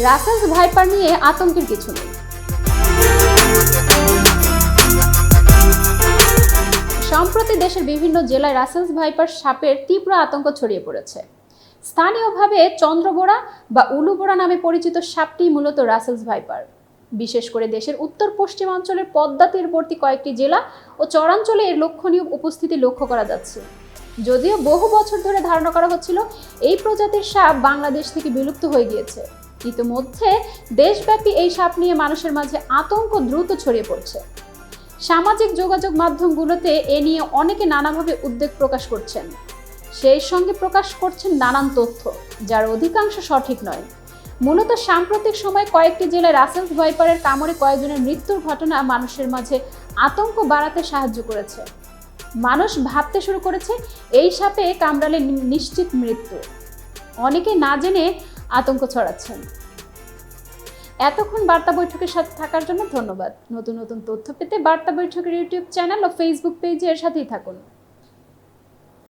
Russell's viper নিয়ে আতঙ্কের কিছু নেই। সম্প্রতি দেশের বিভিন্ন জেলায় রাসেলস ভাইপার সাপের তীব্র আতঙ্ক ছড়িয়ে পড়েছে। স্থানীয়ভাবে চন্দ্রবোড়া বা উলুবোড়া নামে পরিচিত সাপটি মূলত রাসেলস ভাইপার। বিশেষ করে দেশের উত্তর পশ্চিমাঞ্চলের পদ্মা তীরবর্তী কয়েকটি জেলা ও চরাঞ্চলে এর লক্ষণীয় উপস্থিতি লক্ষ্য করা যাচ্ছে। যদিও বহু বছর ধরে ধারণা করা হচ্ছিল এই প্রজাতির সাপ বাংলাদেশ থেকে বিলুপ্ত হয়ে গিয়েছে, ইতিমধ্যে দেশব্যাপী এই সাপ নিয়ে মানুষের মাঝে আতঙ্ক দ্রুত ছড়িয়ে পড়ছে। সামাজিক যোগাযোগ মাধ্যমগুলোতে এ নিয়ে অনেকে নানাভাবে উদ্বেগ প্রকাশ করছেন, সেই সঙ্গে প্রকাশ করছেন নানান তথ্য, যার অধিকাংশ সঠিক নয়। মূলত সাম্প্রতিক সময়ে কয়েকটি জেলায় রাসেলস ভাইপারের কামড়ে কয়েকজনের মৃত্যুর ঘটনা মানুষের মাঝে আতঙ্ক বাড়াতে সাহায্য করেছে। মানুষ ভাবতে শুরু করেছে এই সাপে কামড়ালে নিশ্চিত মৃত্যু। অনেকে না জেনে আতঙ্ক ছড়াচ্ছেন। এতক্ষণ বার্তা বৈঠকের সাথে থাকার জন্য ধন্যবাদ। নতুন নতুন তথ্য পেতে বার্তা বৈঠকের ইউটিউব চ্যানেল ও ফেসবুক পেজে এর সাথেই থাকুন।